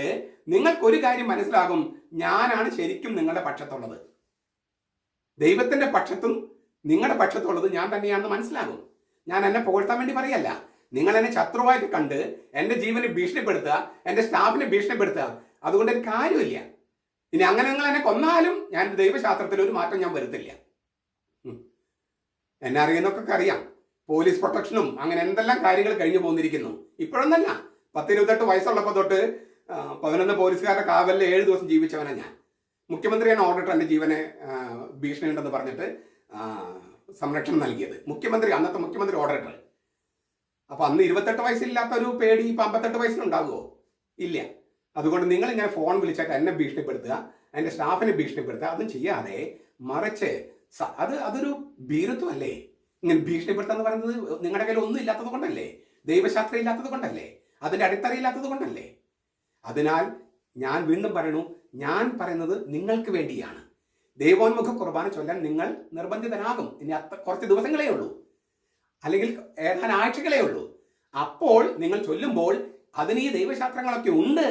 നിങ്ങൾക്കൊരു കാര്യം മനസ്സിലാകും. ഞാനാണ് ശരിക്കും നിങ്ങളുടെ പക്ഷത്തുള്ളത്. ദൈവത്തിന്റെ പക്ഷത്തും നിങ്ങളുടെ പക്ഷത്തുള്ളത് ഞാൻ തന്നെയാണെന്ന് മനസ്സിലാകും. ഞാൻ എന്നെ പുകഴ്ത്താൻ വേണ്ടി പറയല്ല. നിങ്ങൾ എന്നെ ശത്രുവായിട്ട് കണ്ട് എൻ്റെ ജീവനെ ഭീഷണിപ്പെടുത്തുക, എൻ്റെ സ്റ്റാഫിനെ ഭീഷണിപ്പെടുത്തുക, അതുകൊണ്ട് എനിക്ക് കാര്യമില്ല. ഇനി അങ്ങനെ നിങ്ങൾ എന്നെ കൊന്നാലും ഞാൻ ദൈവശാസ്ത്രത്തിൽ ഒരു മാറ്റം ഞാൻ വരുത്തില്ല. എന്നെ അറിയുന്നൊക്കെ അറിയാം. പോലീസ് പ്രൊട്ടക്ഷനും അങ്ങനെ എന്തെല്ലാം കാര്യങ്ങൾ കഴിഞ്ഞു പോന്നിരിക്കുന്നു. ഇപ്പോഴൊന്നല്ല, 10-28 വയസ്സുള്ളപ്പോൾ തൊട്ട് 11 പോലീസുകാരുടെ കാവലിൽ 7 ദിവസം ജീവിച്ചവനാണ് ഞാൻ. മുഖ്യമന്ത്രിയാണ് ഓർഡർ ഇട്ട് എൻ്റെ ജീവനെ ഭീഷണി ഉണ്ടെന്ന് പറഞ്ഞിട്ട് സംരക്ഷണം നൽകിയത്. അന്നത്തെ മുഖ്യമന്ത്രി ഓർഡർ ഇട്ട്. അപ്പൊ അന്ന് 28 വയസ്സില്ലാത്ത ഒരു പേടി ഇപ്പൊ 58 വയസ്സിനുണ്ടാകുമോ? ഇല്ല. അതുകൊണ്ട് നിങ്ങൾ ഇങ്ങനെ ഫോൺ വിളിച്ചിട്ട് എന്നെ ഭീഷണിപ്പെടുത്തുക, എൻ്റെ സ്റ്റാഫിനെ ഭീഷണിപ്പെടുത്തുക, അതും ചെയ്യാതെ മറിച്ച് അതൊരു ഭീരുത്വമല്ലേ? ഇങ്ങനെ ഭീഷണിപ്പെടുത്തുക എന്ന് പറയുന്നത് നിങ്ങളുടെ കയ്യിൽ ഒന്നും ഇല്ലാത്തത് കൊണ്ടല്ലേ? ദൈവശാസ്ത്രം ഇല്ലാത്തത് കൊണ്ടല്ലേ? അതിന്റെ അടിത്തറയില്ലാത്തത് കൊണ്ടല്ലേ? അതിനാൽ ഞാൻ വീണ്ടും പറയണു, ഞാൻ പറയുന്നത് നിങ്ങൾക്ക് വേണ്ടിയാണ്. ദൈവോന്മുഖ കുർബാന ചൊല്ലാൻ നിങ്ങൾ നിർബന്ധിതനാകും. ഇനി കുറച്ച് ദിവസങ്ങളേ ഉള്ളൂ, അല്ലെങ്കിൽ ഏതാനും ആഴ്ചകളേ ഉള്ളൂ. അപ്പോൾ നിങ്ങൾ ചൊല്ലുമ്പോൾ അതിന് ഈ ദൈവശാസ്ത്രങ്ങളൊക്കെ ഉണ്ട്.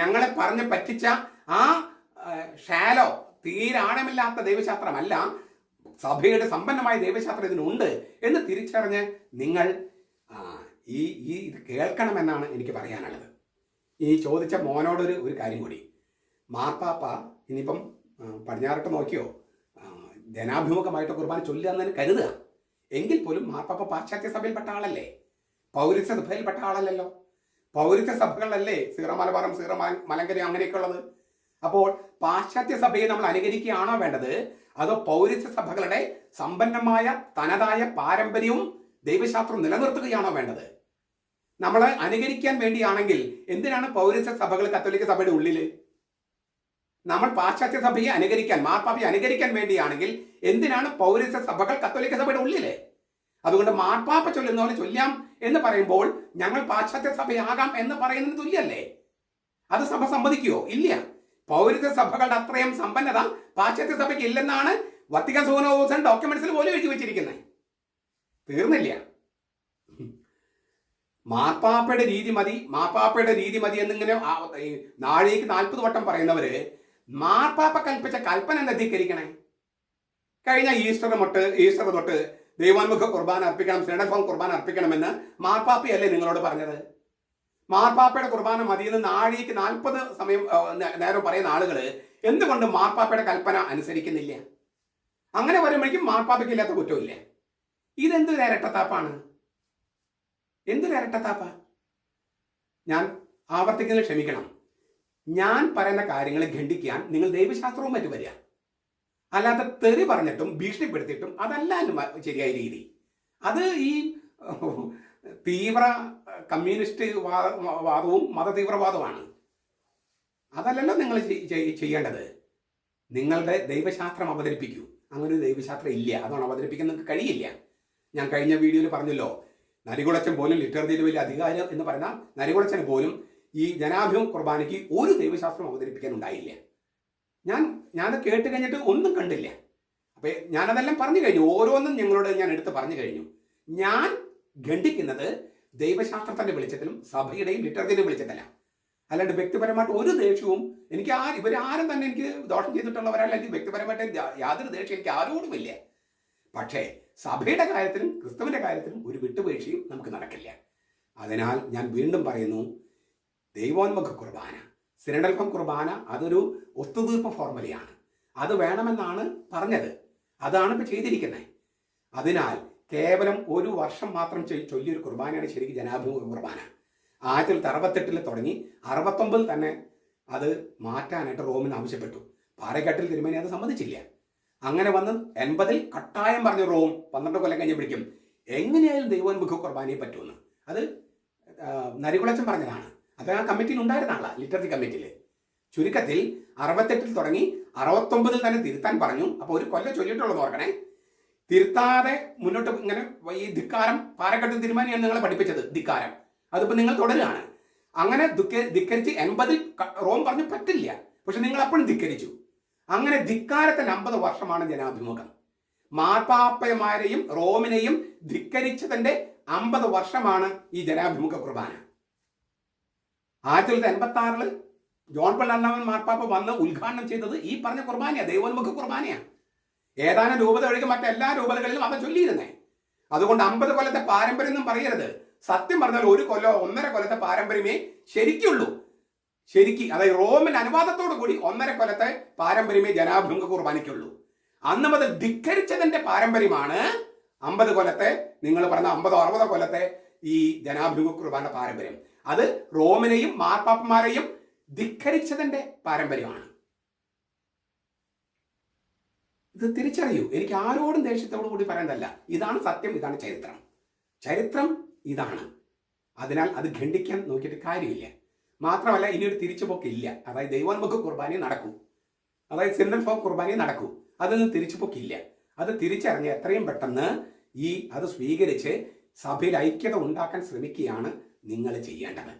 ഞങ്ങളെ പറഞ്ഞ് പറ്റിച്ച ആ ഷാലോ, തീരാണമില്ലാത്ത ദൈവശാസ്ത്രമല്ല, സഭയുടെ സമ്പന്നമായ ദൈവശാസ്ത്രം ഇതിനുണ്ട് എന്ന് തിരിച്ചറിഞ്ഞ് നിങ്ങൾ ഇത് കേൾക്കണമെന്നാണ് എനിക്ക് പറയാനുള്ളത്. ഈ ചോദിച്ച മോനോടൊരു കാര്യം കൂടി. മാർപ്പാപ്പ ഇനിയിപ്പം പടിഞ്ഞാറോട്ട് നോക്കിയോ ജനാഭിമുഖമായിട്ട് കുർബാന ചൊല്ലുക എന്ന് കരുതുക. എങ്കിൽ പോലും മാർപ്പാപ്പ പാശ്ചാത്യ സഭയിൽപ്പെട്ട ആളല്ലേ, പൗരസ്ത്യ സഭയിൽപ്പെട്ട ആളല്ലല്ലോ. പൗരസ്ത്യ സഭകളിലല്ലേ സീറോ മലബാറും സീറോ മലങ്കരയും അങ്ങനെയൊക്കെ ഉള്ളത്. അപ്പോൾ പാശ്ചാത്യ സഭയെ നമ്മൾ അനുകരിക്കുകയാണോ വേണ്ടത്, അതോ പൗരസ്ത്യ സഭകളുടെ സമ്പന്നമായ തനതായ പാരമ്പര്യവും ദൈവശാസ്ത്രവും നിലനിർത്തുകയാണോ വേണ്ടത്? നമ്മളെ അനുകരിക്കാൻ വേണ്ടിയാണെങ്കിൽ എന്തിനാണ് പൗരസ്ത്യ സഭകൾ കത്തോലിക്ക സഭയുടെ ഉള്ളിൽ? നമ്മൾ പാശ്ചാത്യ സഭയെ അനുകരിക്കാൻ, മാർപ്പാപ്പയെ അനുകരിക്കാൻ വേണ്ടിയാണെങ്കിൽ എന്തിനാണ് പൗരസ്ത്യ സഭകൾ കത്തോലിക്ക സഭയുടെ ഉള്ളിൽ? അതുകൊണ്ട് മാർപ്പാപ്പ ചൊല്ലുന്ന പോലെ ചൊല്ലാം എന്ന് പറയുമ്പോൾ ഞങ്ങൾ പാശ്ചാത്യ സഭയാകാം എന്ന് പറയുന്നതിന് തുല്യല്ലേ? അത് സഭ സമ്മതിക്കുവോ? ഇല്ല. പൗരസ്ത്യ സഭകളുടെ അത്രയും സമ്പന്നത പാശ്ചാത്യ സഭയ്ക്ക് ഇല്ലെന്നാണ് വത്തിക്കാൻ സൂനോസൻ ഡോക്യുമെന്റ്സിൽ പോലും എഴുതി വെച്ചിരിക്കുന്നത്. തീർന്നില്ല. മാർപ്പാപ്പയുടെ രീതി മതി എന്നിങ്ങനെ നാഴികയ്ക്ക് 40 വട്ടം പറയുന്നവര് മാർപ്പാപ്പ കൽപ്പിച്ച കൽപ്പന എന്താ ധിക്കരിക്കണേ? കഴിഞ്ഞ ഈസ്റ്റർ തൊട്ട് ദൈവോന്മുഖ കുർബാന അർപ്പിക്കണം, സിനഡൽ കുർബാന അർപ്പിക്കണമെന്ന് മാർപ്പാപ്പയല്ലേ നിങ്ങളോട് പറഞ്ഞത്? മാർപ്പാപ്പയുടെ കുർബാന മതിയെന്ന് നാഴികയ്ക്ക് 40 നേരം പറയുന്ന ആളുകൾ എന്തുകൊണ്ട് മാർപ്പാപ്പയുടെ കൽപ്പന അനുസരിക്കുന്നില്ല? അങ്ങനെ വരുമ്പോഴേക്കും മാർപ്പാപ്പയ്ക്ക് ഇല്ലാത്ത കുറ്റമില്ല. ഇതെന്തൊരു ഇരട്ടത്താപ്പാണ്? ഇരട്ടത്താപ്പാ? ഞാൻ ആവർത്തിക്കുന്നത് ക്ഷമിക്കണം. ഞാൻ പറയുന്ന കാര്യങ്ങളെ ഖണ്ഡിക്കാൻ നിങ്ങൾ ദൈവശാസ്ത്രവും മറ്റു വരിക. അല്ലാതെ തെറി പറഞ്ഞിട്ടും ഭീഷണിപ്പെടുത്തിയിട്ടും അതല്ല ശരിയായ രീതി. അത് ഈ തീവ്ര കമ്മ്യൂണിസ്റ്റ് വാദവും മതതീവ്രവാദവുമാണ്. അതല്ലല്ലോ നിങ്ങൾ ചെയ്യേണ്ടത്. നിങ്ങളുടെ ദൈവശാസ്ത്രം അവതരിപ്പിക്കൂ. അങ്ങനെ ഒരു ദൈവശാസ്ത്രം ഇല്ല, അതാണ് അവതരിപ്പിക്കാൻ നിങ്ങൾക്ക് കഴിയില്ല. ഞാൻ കഴിഞ്ഞ വീഡിയോയിൽ പറഞ്ഞല്ലോ, നരികുളച്ചൻ പോലും ലിറ്റർജിയിൽ വലിയ അധികാരം എന്ന് പറയുന്ന നരികുളച്ചന് പോലും ഈ ജനാഭിമുഖ കുർബാനയ്ക്ക് ഒരു ദൈവശാസ്ത്രം അവതരിപ്പിക്കാൻ ഉണ്ടായില്ല. ഞാനത് കേട്ട് കഴിഞ്ഞിട്ട് ഒന്നും കണ്ടില്ല. അപ്പൊ ഞാനതെല്ലാം പറഞ്ഞു കഴിഞ്ഞു, ഓരോന്നും ഞങ്ങളോട് ഞാൻ എടുത്ത് പറഞ്ഞു കഴിഞ്ഞു. ഞാൻ ഖണ്ഡിക്കുന്നത് ദൈവശാസ്ത്രത്തിന്റെ വെളിച്ചത്തിലും സഭയുടെയും ലിറ്റർജിയുടെയും വെളിച്ചത്തില. അല്ലാണ്ട് വ്യക്തിപരമായിട്ട് ഒരു ദേഷ്യവും എനിക്ക് ഇവരാരും തന്നെ എനിക്ക് ദോഷം ചെയ്തിട്ടുള്ളവരല്ല. എനിക്ക് വ്യക്തിപരമായിട്ട് യാതൊരു ദേഷ്യം എനിക്ക് ആരോടുമില്ല. പക്ഷേ സഭയുടെ കാര്യത്തിലും ക്രിസ്തുവിന്റെ കാര്യത്തിലും ഒരു വിട്ടുവീഴ്ചയും നമുക്ക് നടക്കില്ല. അതിനാൽ ഞാൻ വീണ്ടും പറയുന്നു, ദൈവോന്മുഖ കുർബാന, സിനഡൽഫം കുർബാന അതൊരു ഒത്തുതീർപ്പ് ഫോർമുലയാണ്. അത് വേണമെന്നാണ് പറഞ്ഞത്, അതാണ് ഇപ്പൊ ചെയ്തിരിക്കുന്നത്. അതിനാൽ കേവലം ഒരു വർഷം മാത്രം ചൊല്ലിയൊരു കുർബാനയാണ് ശരിക്കും ജനാഭിമുഖ കുർബാന. 1968 തുടങ്ങി 69 തന്നെ അത് മാറ്റാനായിട്ട് റോമിന് ആവശ്യപ്പെട്ടു. പാറേക്കാട്ടിൽ തിരുമേനി അത് സമ്മതിച്ചില്ല. അങ്ങനെ വന്ന് 80 കട്ടായം പറഞ്ഞു റോം 12 കൊല്ലം കഴിഞ്ഞപ്പോഴേക്കും എങ്ങനെയായാലും ദൈവോന്മുഖ കുർബാനയെ പറ്റുമെന്ന്. അത് നരികുളച്ചൻ പറഞ്ഞതാണ്. അത് ആ കമ്മിറ്റിയിൽ ഉണ്ടായിരുന്ന ആളാ, ലിറ്റർജി കമ്മിറ്റിയിൽ. ചുരുക്കത്തിൽ 68 തുടങ്ങി 69 തന്നെ തിരുത്താൻ പറഞ്ഞു. അപ്പോൾ ഒരു കൊല്ലം ചൊല്ലിയിട്ടുള്ളത് ഓർക്കണേ. തിരുത്താതെ മുന്നോട്ട് ഇങ്ങനെ ഈ ധിക്കാരം പാറേക്കാട്ടിൽ തിരുമേനിയാണ് നിങ്ങളെ പഠിപ്പിച്ചത്. ധിക്കാരം അതിപ്പോൾ നിങ്ങൾ തുടരുകയാണ്. അങ്ങനെ ധിക്കരിച്ച് 80 റോം പറഞ്ഞു പറ്റില്ല, പക്ഷെ നിങ്ങൾ അപ്പോഴും ധിക്കരിച്ചു. അങ്ങനെ ധിക്കാരത്തിന് 50 വർഷമാണ് ജനാഭിമുഖം. മാർപ്പാപ്പമാരെയും റോമിനെയും ധിക്കരിച്ചതിന്റെ 50 വർഷമാണ് ഈ ജനാഭിമുഖ കുർബാന. 1986 ജോൺ പോൾ രണ്ടാമൻ മാർപ്പാപ്പ വന്ന് ഉദ്ഘാടനം ചെയ്തത് ഈ പറഞ്ഞ കുർബാനയാണ്, ദൈവോന്മുഖ കുർബാനയാണ്. ഏതാനും രൂപത ഒഴികെ മറ്റെല്ലാ രൂപതകളിലും അത് ചൊല്ലിയിരുന്നേ. അതുകൊണ്ട് 50 കൊല്ലത്തെ പാരമ്പര്യം ഒന്നും പറയരുത്. സത്യം പറഞ്ഞാൽ 1 കൊല്ലോ 1.5 കൊല്ലത്തെ പാരമ്പര്യമേ ശരിക്കുള്ളൂ. ശരിക്ക് അതായത് റോമിന്റെ അനുവാദത്തോടു കൂടി 1.5 കൊല്ലത്തെ പാരമ്പര്യമേ ജനാഭിമുഖ കുർബാനയ്ക്കുള്ളൂ. അന്ന് മുതൽ ധിക്കരിച്ചതിന്റെ പാരമ്പര്യമാണ് 50 കൊല്ലത്തെ, നിങ്ങൾ പറഞ്ഞ 50-60 കൊല്ലത്തെ ഈ ജനാഭിമുഖ കുർബാന പാരമ്പര്യം. അത് റോമിനെയും മാർപ്പാപ്പന്മാരെയും ധിക്കരിച്ചതിന്റെ പാരമ്പര്യമാണ്. ഇത് തിരിച്ചറിയൂ. എനിക്ക് ആരോടും ദേഷ്യത്തോടു കൂടി പറയുന്നതല്ല. ഇതാണ് സത്യം, ഇതാണ് ചരിത്രം. ചരിത്രം ഇതാണ്. അതിനാൽ അത് ഖണ്ഡിക്കാൻ നോക്കിയിട്ട് കാര്യമില്ല. മാത്രമല്ല ഇനിയൊരു തിരിച്ചുപോക്കില്ല. അതായത് ദൈവോന്മുഖ കുർബാനയും നടക്കൂ, അതായത് സിനഡൽഫം കുർബാനയും നടക്കൂ. അതൊന്നും തിരിച്ചുപോക്കില്ല. അത് തിരിച്ചറിഞ്ഞ് എത്രയും പെട്ടെന്ന് അത് സ്വീകരിച്ച് സഭയിൽ ഐക്യത ഉണ്ടാക്കാൻ ശ്രമിക്കുകയാണ് നിങ്ങൾ ചെയ്യേണ്ടത്.